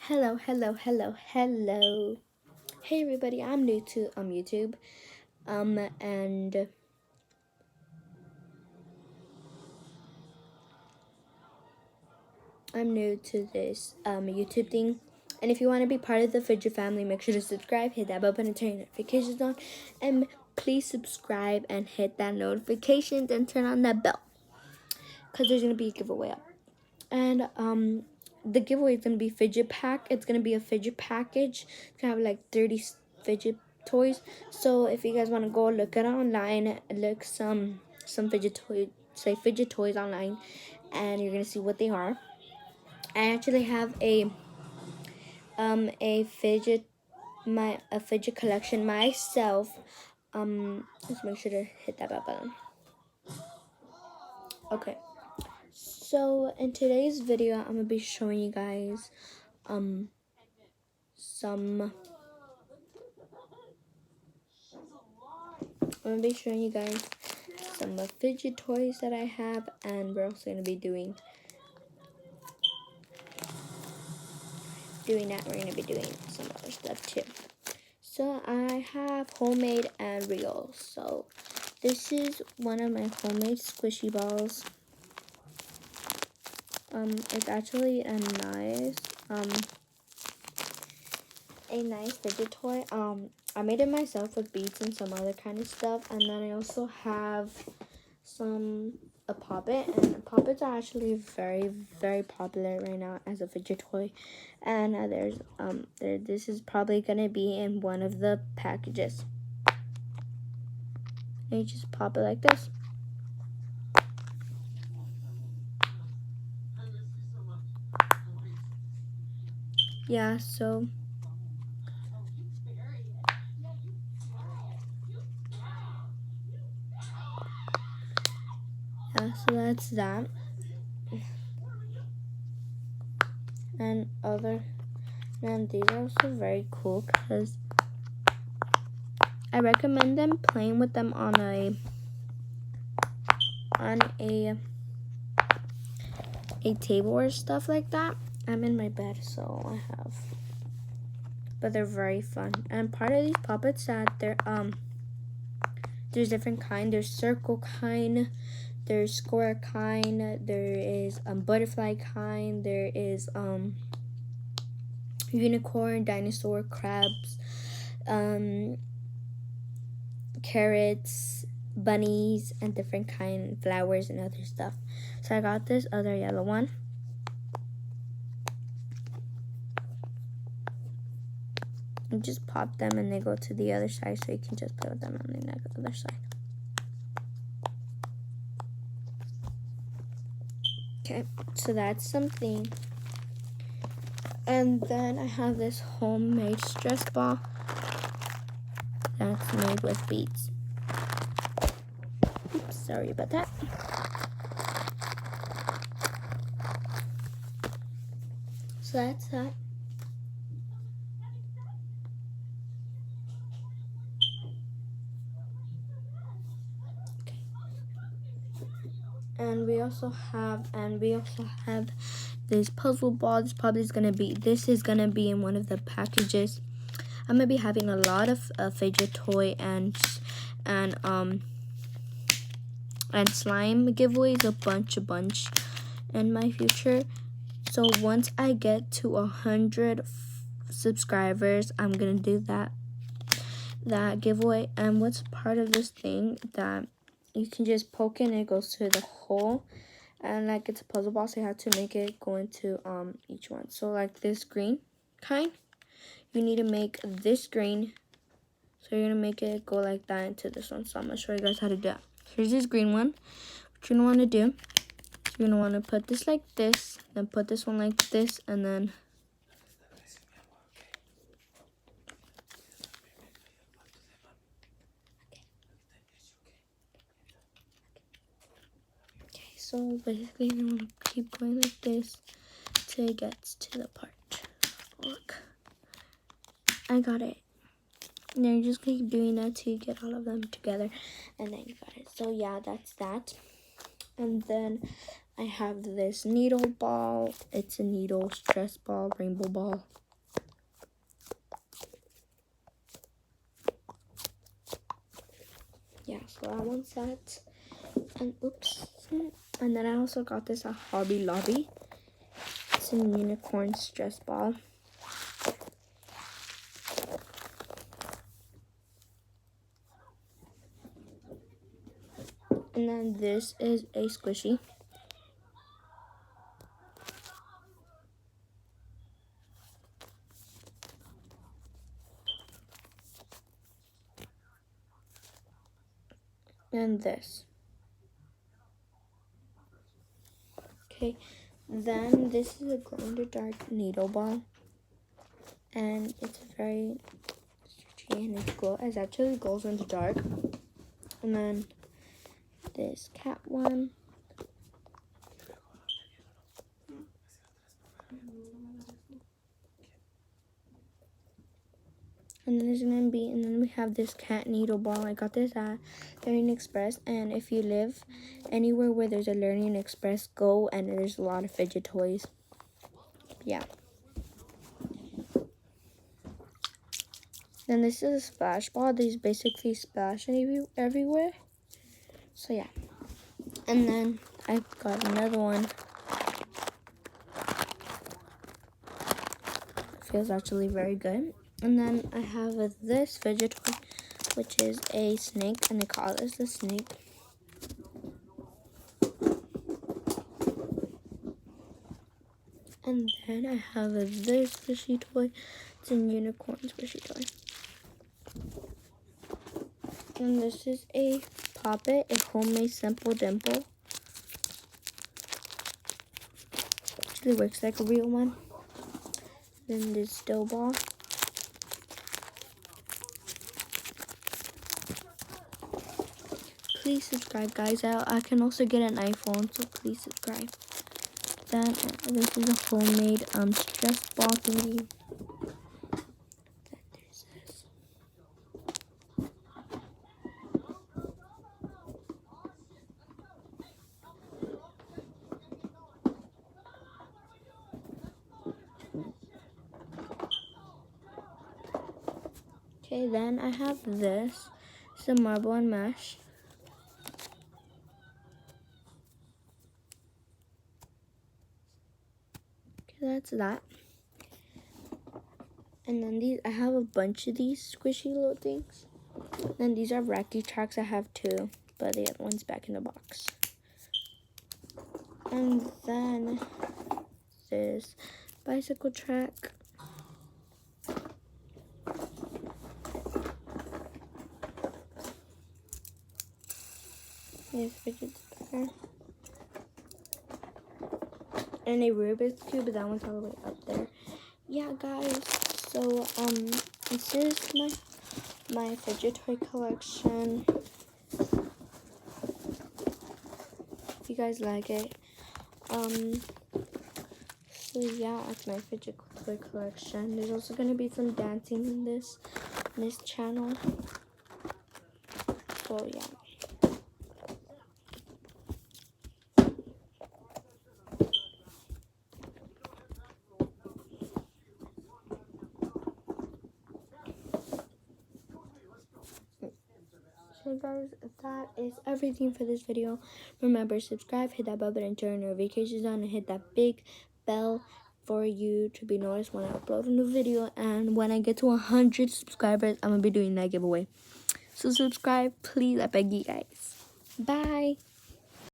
Hello. Hey everybody, I'm new to YouTube. And I'm new to this YouTube thing. And if you want to be part of the Fidget family, make sure to subscribe, hit that bell button, and turn your notifications on. And please subscribe and hit that notifications and turn on that bell, because there's gonna be a giveaway up. And the giveaway is gonna be fidget pack. It's gonna be a fidget package. It's gonna have like 30 fidget toys. So if you guys want to go look it online, look some fidget toys online, and you're gonna see what they are. I actually have a fidget collection myself. Let's make sure to hit that bell button. Okay. So in today's video, I'm gonna be showing you guys some. I'm gonna be showing you guys some fidget toys that I have, and we're also gonna be doing that. We're gonna be doing some other stuff too. So I have homemade and real. So this is one of my homemade squishy balls. It's actually a nice fidget toy. I made it myself with beads and some other kind of stuff, and then I also have a poppet, and poppets are actually very popular right now as a fidget toy. And this is probably gonna be in one of the packages. And you just pop it like this. Yeah, so that's that. And these are also very cool because I recommend them playing with them on a table or stuff like that. I'm in my bed, so I have, but they're very fun. And part of these puppets that there's different kind. There's circle kind, there's square kind, there is butterfly kind, there is unicorn, dinosaur, crabs, carrots, bunnies, and different kind flowers and other stuff. So I got this other yellow one. You just pop them and they go to the other side, so you can just play with them on the other side. Okay, so that's something. And then I have this homemade stress ball that's made with beads. Oops, sorry about that. So that's that. Okay. And we also have this puzzle ball. This is gonna be in one of the packages. I'm gonna be having a lot of fidget toy and slime giveaways, a bunch in my future. So once I get to 100 subscribers, I'm gonna do that giveaway. And what's part of this thing that you can just poke in, it goes to the hole, and like it's a puzzle ball, so you have to make it go into each one. So like this green kind, you need to make this green, so you're gonna make it go like that into this one. So I'm gonna show you guys how to do that. Here's this green one. What you're gonna want to do, you're gonna want to put this like this, then put this one like this, and then so basically you want to keep going like this till it gets to the part. Look, I got it. And then you just keep doing that till you get all of them together, and then you got it. So yeah, that's that. And then I have this needle ball. It's a needle stress ball, rainbow ball. Yeah, so that one's set. And oops. And then I also got this at Hobby Lobby. It's a unicorn stress ball. And then this is a squishy. And this. Okay, then this is a glow-in-the-dark needle ball. And it's very stretchy and it actually glows in the dark. And then this cat one. And then we have this cat needle ball. I got this at Learning Express, and if you live anywhere where there's a Learning Express, go, and there's a lot of fidget toys. Yeah. Then this is a splash ball. These basically splash everywhere. So yeah. And then I got another one. Feels actually very good. And then I have this fidget toy, which is a snake, and they call this the snake. And then I have this squishy toy. It's a unicorn squishy toy. And this is a Poppet, a homemade simple dimple. Actually works like a real one. Then this dough ball. Please subscribe, guys. I can also get an iPhone, so please subscribe. Then this is a homemade stress ball thingy. Then there's this. Okay, then I have this. It's a marble and mesh. Okay, that's that. And then I have a bunch of these squishy little things. Then these are Racky Tracks. I have two, but the other one's back in the box. And then this bicycle track. There's Fidget's there. And a Rubik's Cube, but that one's all the way up there. Yeah, guys, so this is my fidget toy collection. If you guys like it. So yeah, that's my fidget toy collection. There's also gonna be some dancing in this channel. So yeah. So guys, that is everything for this video. Remember, subscribe, hit that bell button, turn notifications on, and hit that big bell for you to be noticed when I upload a new video. And when I get to 100 subscribers, I'm gonna be doing that giveaway. So subscribe, please. I beg you guys. Bye.